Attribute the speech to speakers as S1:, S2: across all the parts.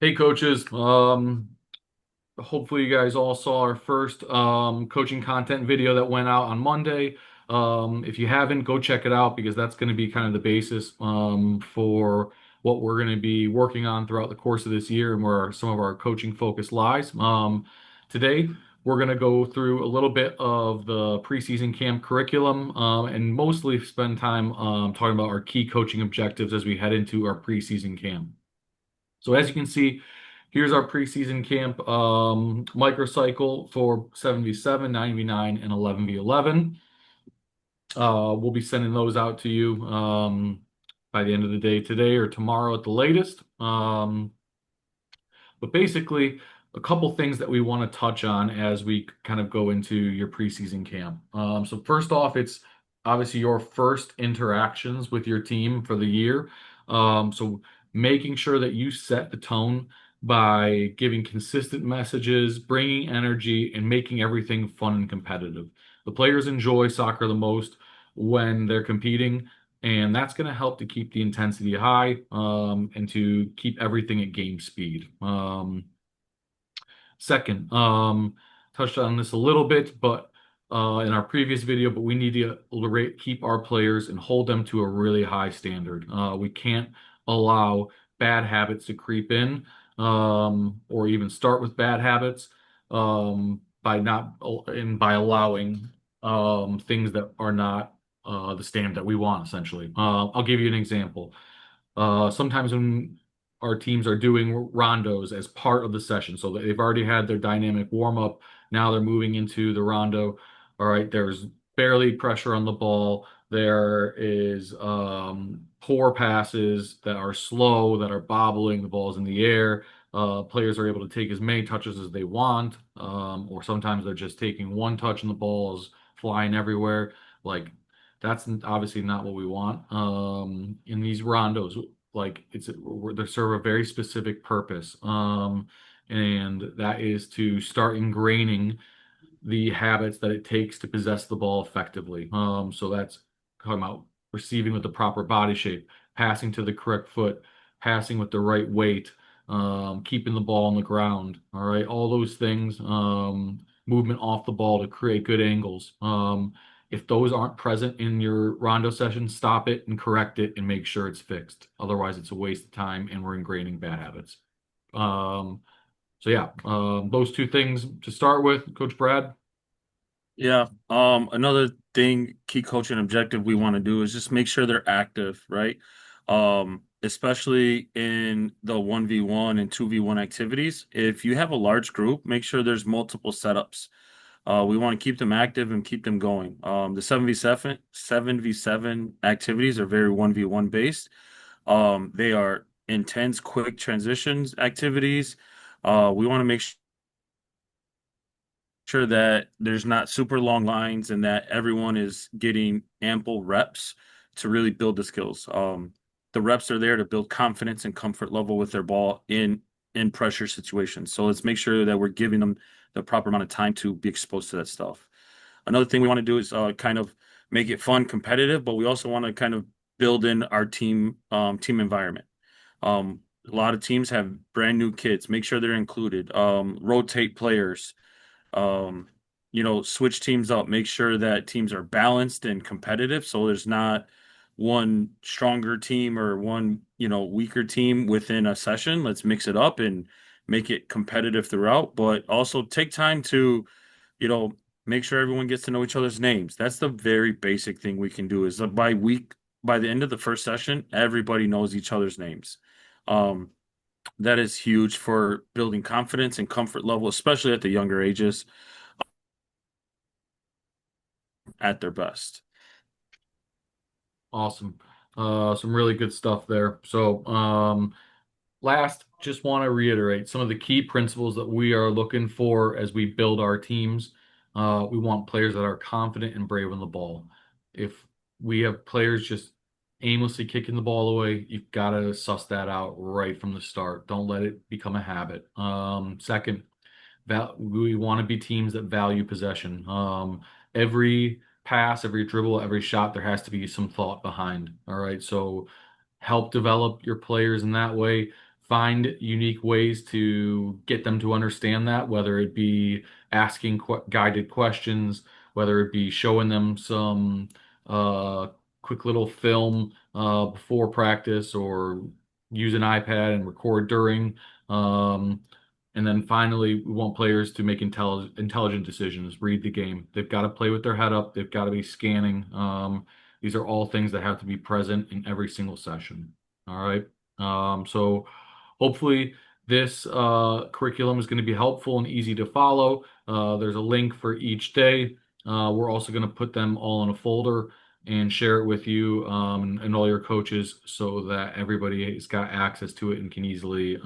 S1: Hey coaches, hopefully you guys all saw our first coaching content video that went out on Monday. If you haven't, go check it out because that's going to be kind of the basis for what we're going to be working on throughout the course of this year and where some of our coaching focus lies. Today, we're going to go through a little bit of the preseason camp curriculum and mostly spend time talking about our key coaching objectives as we head into our preseason camp. So as you can see, here's our preseason camp microcycle for 7v7, 9v9, and 11v11. We'll be sending those out to you by the end of the day today or tomorrow at the latest. But basically, a couple things that we want to touch on as we kind of go into your preseason camp. So first off, it's obviously your first interactions with your team for the year. So making sure that you set the tone by giving consistent messages, bringing energy, and making everything fun and competitive. The players enjoy soccer the most when they're competing, and that's going to help to keep the intensity high and to keep everything at game speed. Second, touched on this a little bit, but in our previous video, but we need to keep our players and hold them to a really high standard. We can't allow bad habits to creep in or even start with bad habits by not and by allowing things that are not the standard that we want, essentially. I'll give you an example. Sometimes when our teams are doing rondos as part of the session, so they've already had their dynamic warm up, now they're moving into the rondo. All right, there's barely pressure on the ball. There is poor passes that are slow, that are bobbling, the ball's in the air. Players are able to take as many touches as they want, or sometimes they're just taking one touch and the ball is flying everywhere. Like that's obviously not what we want in these rondos. Like they serve a very specific purpose, and that is to start ingraining the habits that it takes to possess the ball effectively. So that's talking about receiving with the proper body shape, passing to the correct foot, passing with the right weight, keeping the ball on the ground. All right, all those things, movement off the ball to create good angles. If those aren't present in your rondo session, stop it and correct it and make sure it's fixed. Otherwise, it's a waste of time and we're ingraining bad habits. Um, so yeah, those two things to start with, Coach Brad.
S2: Yeah. Another thing, key coaching objective we want to do is just make sure they're active, right? Especially in the 1v1 and 2v1 activities. If you have a large group, make sure there's multiple setups. We want to keep them active and keep them going. The 7v7 activities are very 1v1 based. They are intense, quick transitions activities. We want to make sure that there's not super long lines and that everyone is getting ample reps to really build the skills. The reps are there to build confidence and comfort level with their ball in pressure situations. So let's make sure that we're giving them the proper amount of time to be exposed to that stuff. Another thing we want to do is kind of make it fun, competitive, but we also want to kind of build in our team environment. A lot of teams have brand new kids. Make sure they're included. Rotate players, um, switch teams up, make sure that teams are balanced and competitive. So there's not one stronger team or one, weaker team within a session. Let's mix it up and make it competitive throughout, but also take time to, you know, make sure everyone gets to know each other's names. That's the very basic thing we can do is by the end of the first session, everybody knows each other's names. Um, that is huge for building confidence and comfort level, especially at the younger ages at their best.
S1: Awesome. Some really good stuff there. So, last, just want to reiterate some of the key principles that we are looking for as we build our teams. We want players that are confident and brave on the ball. If we have players just aimlessly kicking the ball away, you've got to suss that out right from the start. Don't let it become a habit. Second, we want to be teams that value possession. Every pass, every dribble, every shot, there has to be some thought behind. All right. So help develop your players in that way. find unique ways to get them to understand that, whether it be asking guided questions, whether it be showing them some uh, quick little film before practice, or use an iPad and record during. Um, and then finally, we want players to make intelligent decisions, read the game. They've got to play with their head up. They've got to be scanning. These are all things that have to be present in every single session. All right. So hopefully this curriculum is going to be helpful and easy to follow. There's a link for each day. We're also going to put them all in a folder and share it with you and all your coaches so that everybody has got access to it and can easily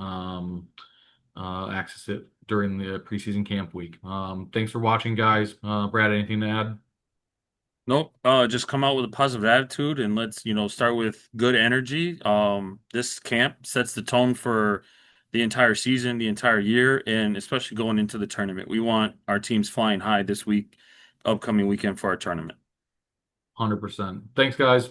S1: access it during the preseason camp week. Thanks for watching, guys. Brad, anything to add?
S2: Nope. Just come out with a positive attitude and let's, start with good energy. This camp sets the tone for the entire season, the entire year, and especially going into the tournament. We want our teams flying high this week, upcoming weekend for our tournament.
S1: 100%. Thanks, guys.